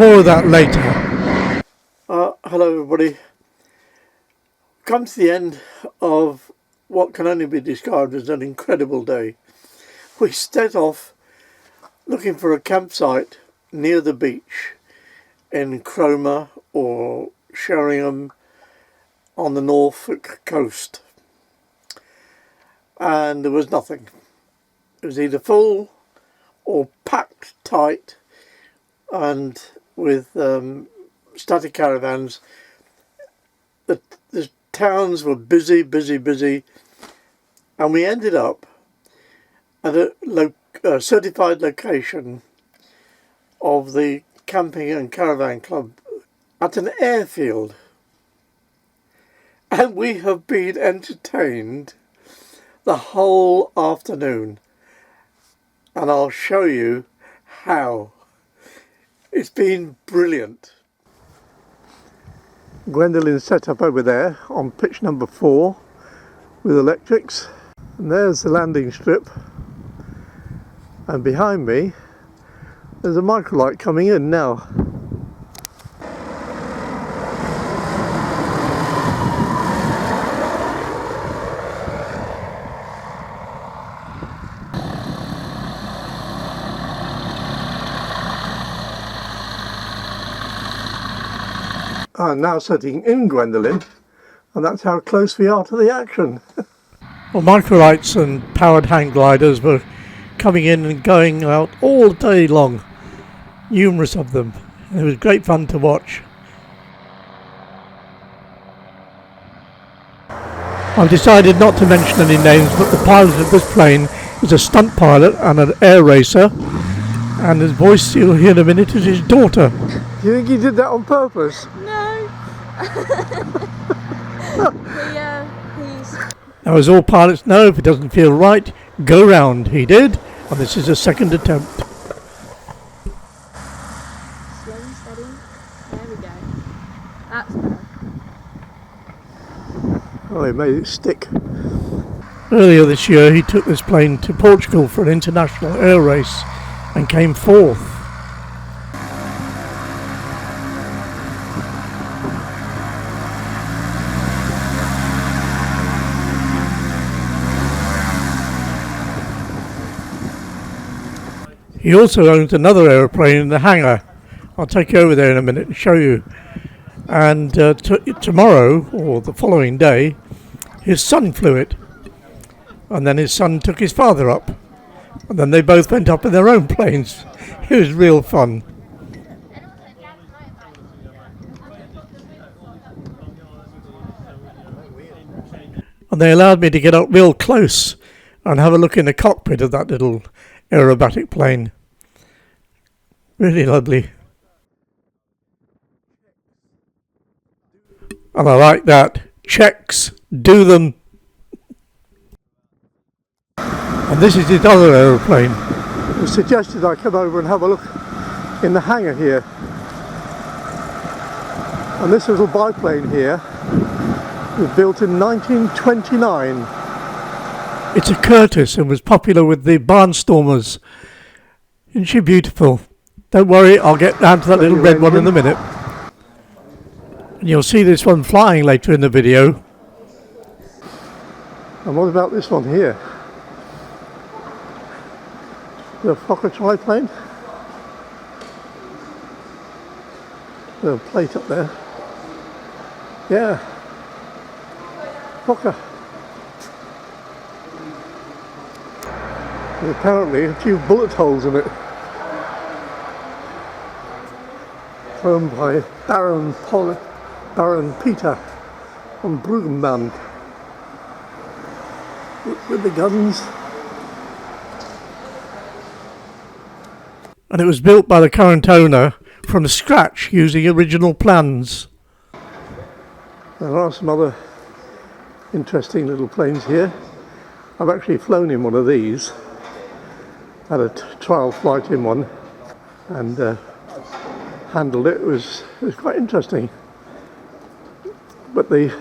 more of that later. Hello everybody. Come to the end of what can only be described as an incredible day. We set off looking for a campsite near the beach in Cromer or Sheringham on the Norfolk coast, and there was nothing. It was either full or packed tight, and with static caravans. The towns were busy, and we ended up at a certified location of the Camping and Caravan Club at an airfield, and we have been entertained the whole afternoon, and I'll show you how. It's been brilliant. Gwendolyn's set up over there on pitch number 4 with electrics, and there's the landing strip, and behind me there's a microlight coming in now. I'm now sitting in Gwendolyn, and that's how close we are to the action. Well, microlights and powered hang gliders were coming in and going out all day long, numerous of them. It was great fun to watch. I've decided not to mention any names, but the pilot of this plane is a stunt pilot and an air racer, and his voice you'll hear in a minute is his daughter. Do you think he did that on purpose? Now, as all pilots know, if it doesn't feel right, go round. He did, and this is a second attempt. Slow and steady. There we go. That's better. Oh, he made it stick. Earlier this year, he took this plane to Portugal for an international air race and came fourth. He also owns another aeroplane in the hangar. I'll take you over there in a minute and show you. And tomorrow, or the following day, his son flew it. And then his son took his father up. And then they both went up in their own planes. It was real fun. And they allowed me to get up real close and have a look in the cockpit of that little aerobatic plane. Really lovely. And I like that. Checks, do them. And this is his other aeroplane. It was suggested I come over and have a look in the hangar here. And this little biplane here was built in 1929. It's a Curtiss and was popular with the barnstormers. Isn't she beautiful? Don't worry, I'll get down to that little red one in a minute. And you'll see this one flying later in the video. And what about this one here? The Fokker triplane. The plate up there. Yeah. Fokker. There's apparently a few bullet holes in it. Flown by Baron Peter von Bruggemann with the guns. And it was built by the current owner from scratch using original plans. There are some other interesting little planes here. I've actually flown in one of these. Had a trial flight in one and handled it. It was quite interesting. But if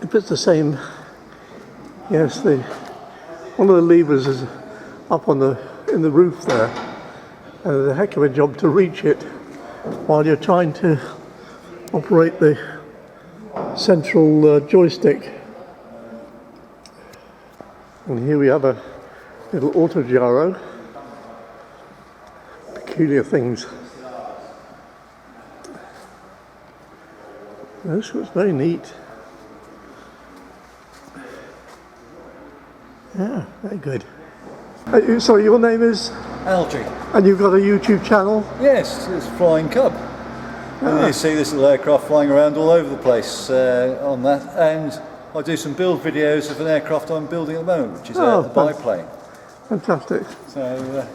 it's the same, yes, one of the levers is up in the roof there, And it's a heck of a job to reach it while you're trying to operate the central joystick. And here we have a little auto gyro. Peculiar things. This was very neat. Yeah, very good. Sorry, your name is? Algae. And you've got a YouTube channel? Yes, it's Flying Cub. And you see this little aircraft flying around all over the place on that. And I do some build videos of an aircraft I'm building at the moment, which is a biplane. Fantastic. So,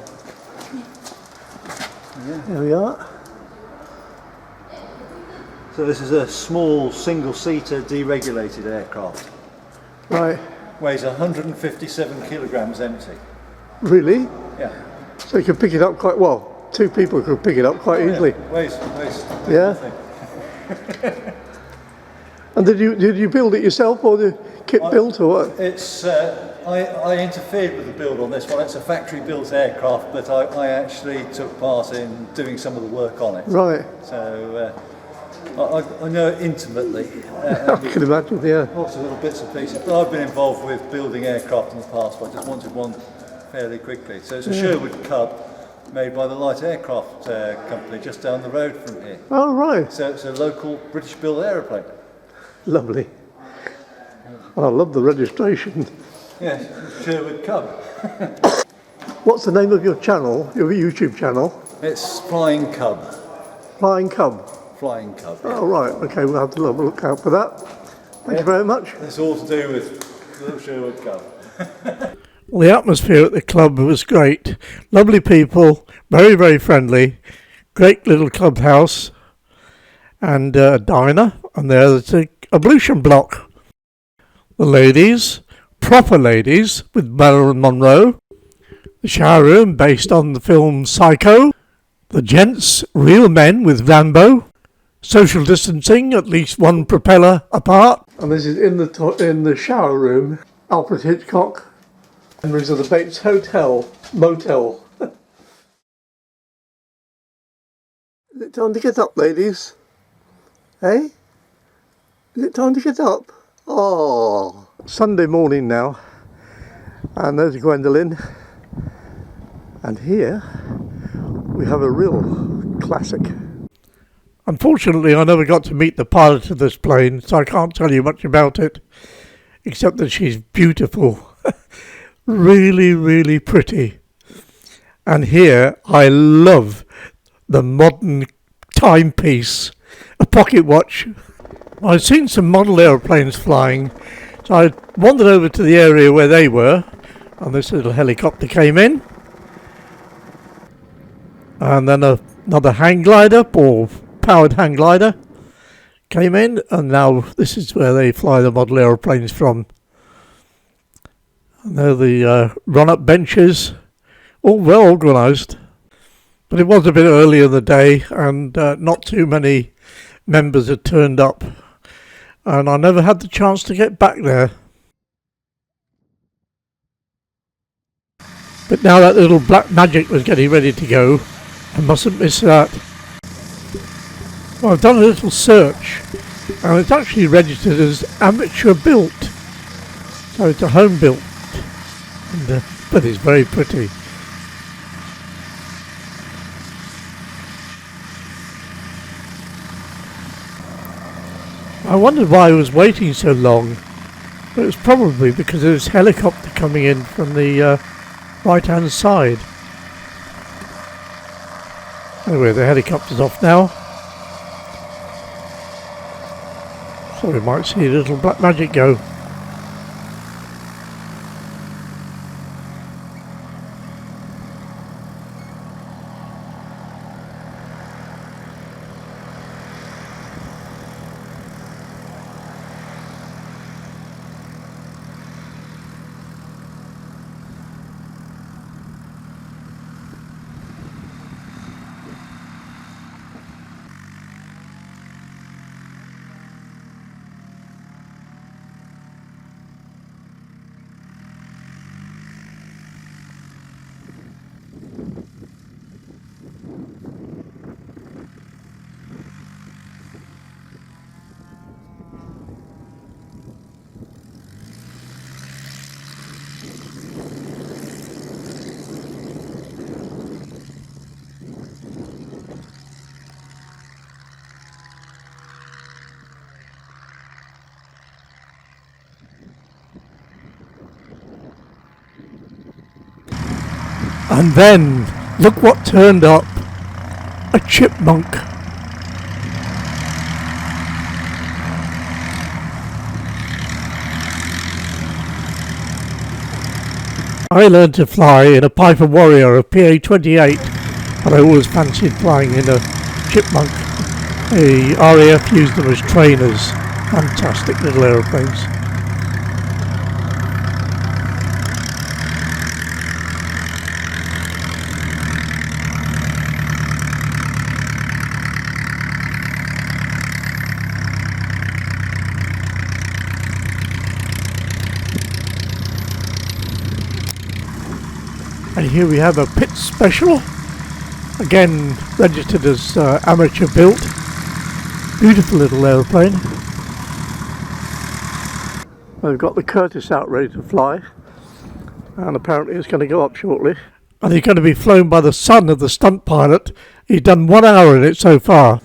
There we are. So this is a small single-seater deregulated aircraft. Right. Weighs 157 kilograms empty. Really? Yeah. So you can pick it up quite well. Two people could pick it up quite easily. Yeah. Weighs Yeah. nothing. And did you build it yourself, or the kit built, or what? It's I interfered with the build on this one. It's a factory-built aircraft, but I actually took part in doing some of the work on it. Right. So I know it intimately. I can imagine. Yeah. Lots of little bits and pieces. But I've been involved with building aircraft in the past, but I just wanted one fairly quickly. So it's a Sherwood Cub made by the Light Aircraft Company just down the road from here. Oh right. So it's a local British-built aeroplane. Lovely. I love the registration. Yes, Sherwood Cub. What's the name of your channel? Your YouTube channel? It's Flying Cub. Flying Cub. Flying Cub. Yeah. Oh right. Okay, we'll have to have a look out for that. Thank you very much. It's all to do with the little Sherwood Cub. Well, the atmosphere at the club was great. Lovely people, very, very friendly. Great little clubhouse and a diner. And there's a ablution block. The ladies, proper ladies, with Marilyn Monroe. The shower room based on the film Psycho. The gents, real men with Rambo. Social distancing, at least one propeller apart. And this is in the shower room. Alfred Hitchcock. Memories of the Bates Hotel, motel. Is it time to get up, ladies? Eh? Is it time to get up? Oh, Sunday morning now. And there's Gwendolyn. And here we have a real classic. Unfortunately, I never got to meet the pilot of this plane, so I can't tell you much about it, except that she's beautiful. Really, really pretty. And here I love the modern timepiece, a pocket watch. I'd seen some model aeroplanes flying, so I wandered over to the area where they were, and this little helicopter came in. And then another hang glider, or powered hang glider, came in, and now this is where they fly the model aeroplanes from. And there are the run-up benches, all well organised. But it was a bit early in the day, and not too many members had turned up. And I never had the chance to get back there. But now that little black magic was getting ready to go, I mustn't miss that. Well, I've done a little search, and it's actually registered as amateur built. So it's a home built. But it's very pretty. I wondered why I was waiting so long, but it was probably because there was a helicopter coming in from the right hand side. Anyway, the helicopter's off now, so we might see a little black magic go. And then, look what turned up. A chipmunk. I learned to fly in a Piper Warrior, a PA-28, but I always fancied flying in a chipmunk. The RAF used them as trainers. Fantastic little aeroplanes. And here we have a pit special, again registered as amateur built. Beautiful little aeroplane. I've got the Curtis out ready to fly, and apparently it's going to go up shortly. And it's going to be flown by the son of the stunt pilot. He's done 1 hour in it so far.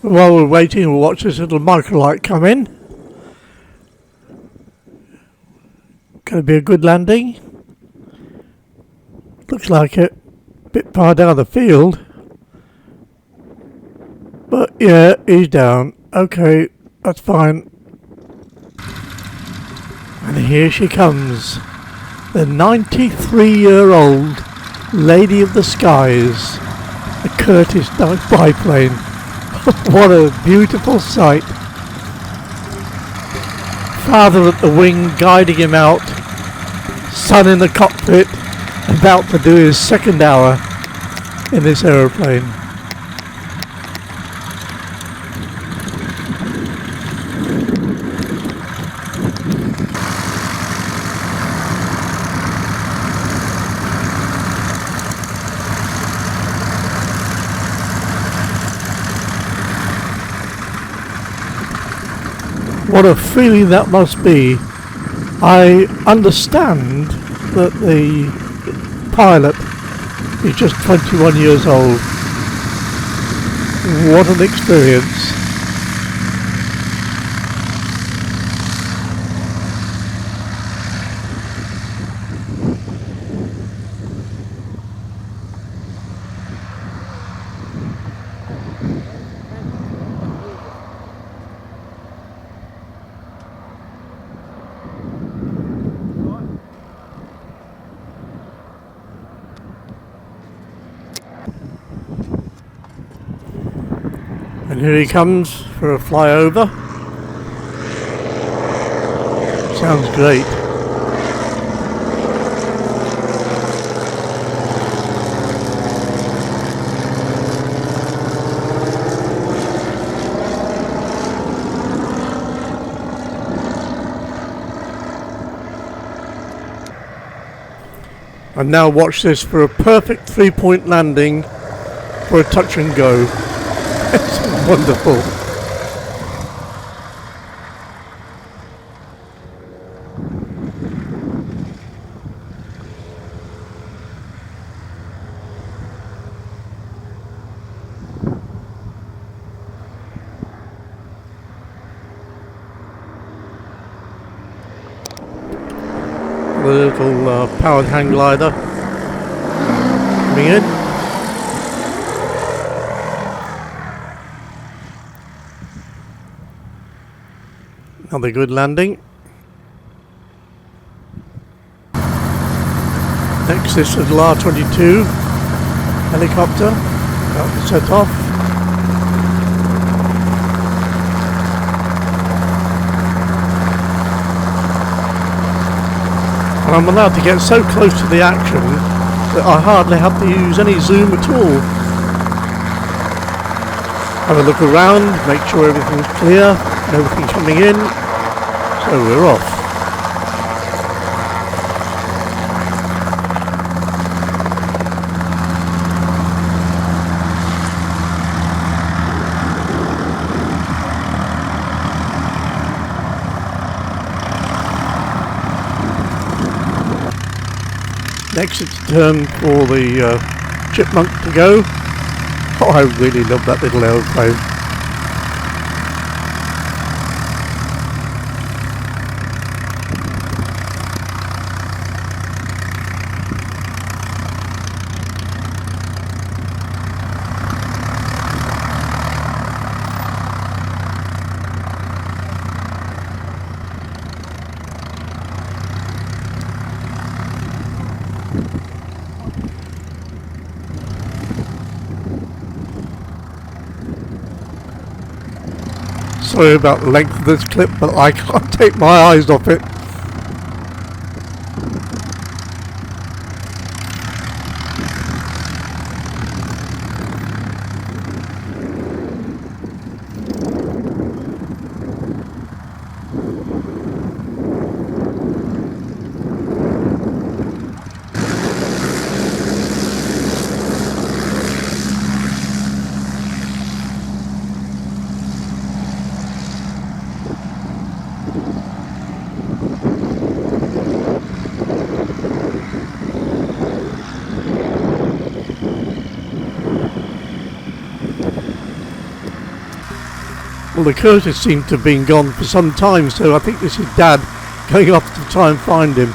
And while we're waiting, we'll watch this little microlight come in. Going to be a good landing. Looks like it. A bit far down the field. But yeah, he's down. Okay, that's fine. And here she comes. The 93-year-old Lady of the Skies. The Curtis biplane. What a beautiful sight. Father at the wing guiding him out. Son in the cockpit. About to do his second hour in this aeroplane. What a feeling that must be. I understand that the pilot is just 21 years old. What an experience. And here he comes for a flyover. Sounds great. And now watch this for a perfect 3-point landing for a touch and go. It's wonderful. The little powered hang glider coming in. Another good landing. Next, this little R-22 helicopter about to set off. And I'm allowed to get so close to the action that I hardly have to use any zoom at all. Have a look around, make sure everything's clear, everything's coming in. So we're off. Next it's turn for the chipmunk to go. Oh, I really love that little aeroplane. Sorry about the length of this clip, but I can't take my eyes off it. Well, the Curtis seemed to have been gone for some time, so I think this is Dad going off to try and find him.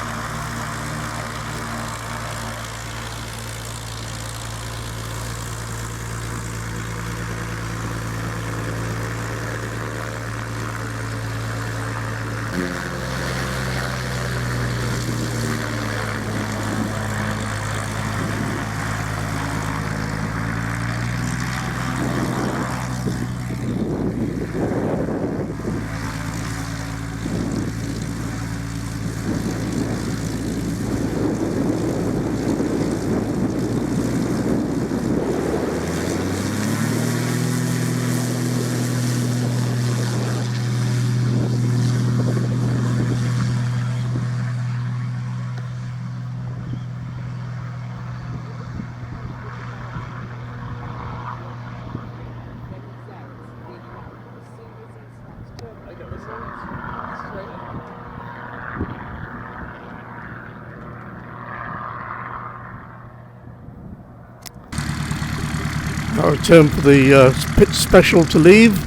I return for the pit special to leave.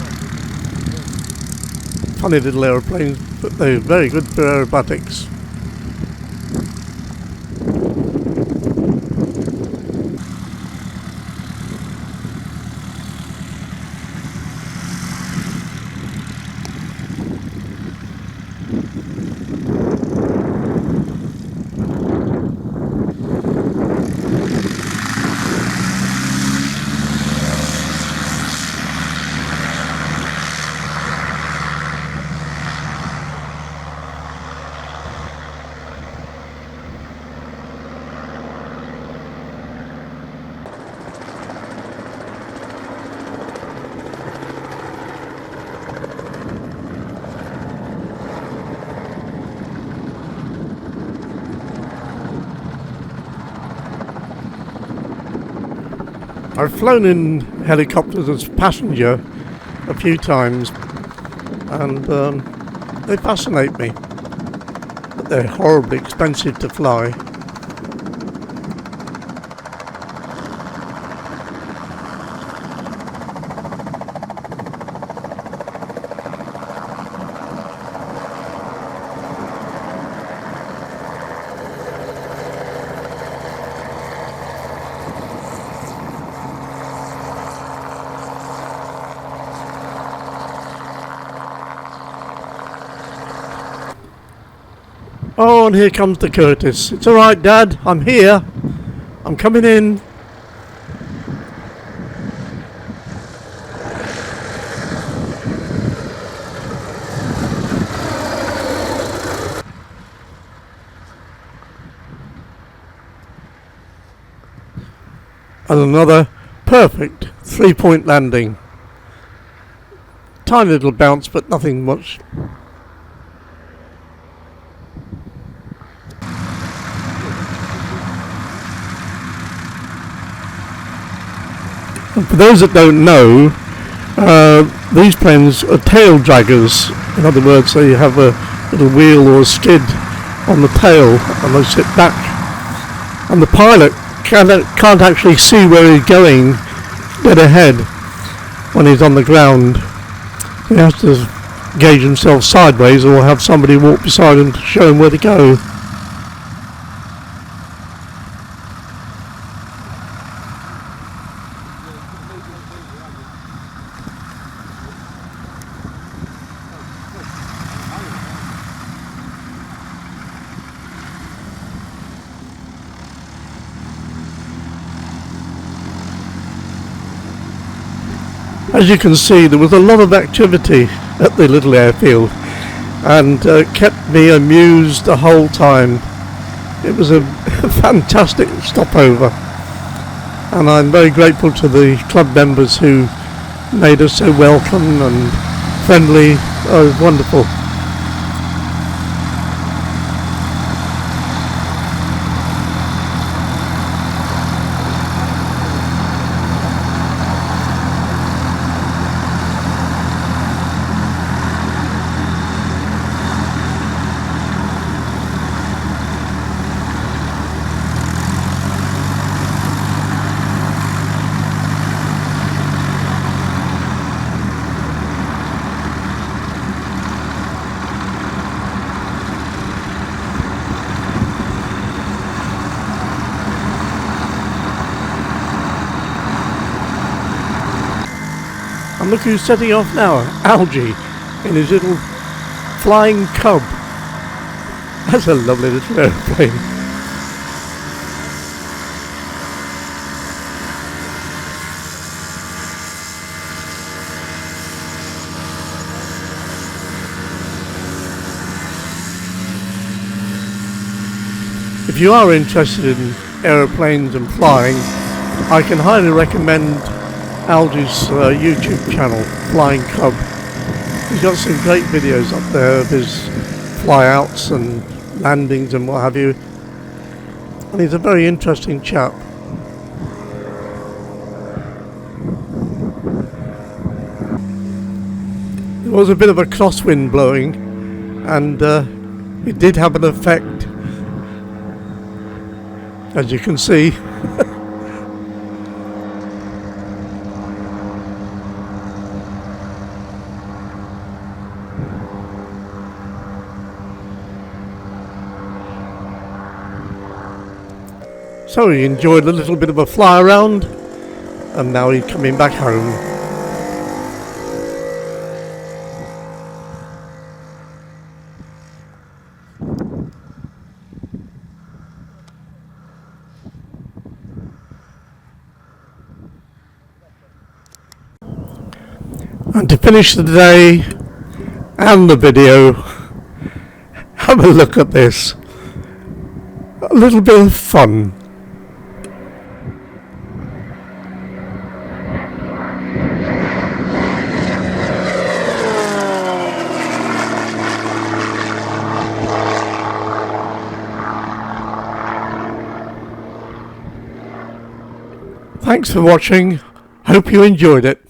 Funny little aeroplanes, but they're very good for aerobatics. I've flown in helicopters as passenger a few times, and they fascinate me, but they're horribly expensive to fly. Oh, and here comes the Curtis. It's alright, Dad. I'm here. I'm coming in. And another perfect 3-point landing. Tiny little bounce, but nothing much. And for those that don't know, these planes are tail draggers. In other words, they have a little wheel or a skid on the tail and they sit back. And the pilot can't actually see where he's going dead ahead when he's on the ground. He has to gauge himself sideways or have somebody walk beside him to show him where to go. As you can see, there was a lot of activity at the little airfield, and kept me amused the whole time. It was a fantastic stopover, and I'm very grateful to the club members who made us so welcome and friendly. Oh, it was wonderful. And look who's setting off now, Algie, in his little flying cub. That's a lovely little aeroplane. If you are interested in aeroplanes and flying, I can highly recommend Algie's YouTube channel, Flying Cub. He's got some great videos up there of his flyouts and landings and what have you. And he's a very interesting chap. There was a bit of a crosswind blowing, and it did have an effect, as you can see. So he enjoyed a little bit of a fly around, and now he's coming back home. And to finish the day and the video, have a look at this. A little bit of fun. Thanks for watching. Hope you enjoyed it.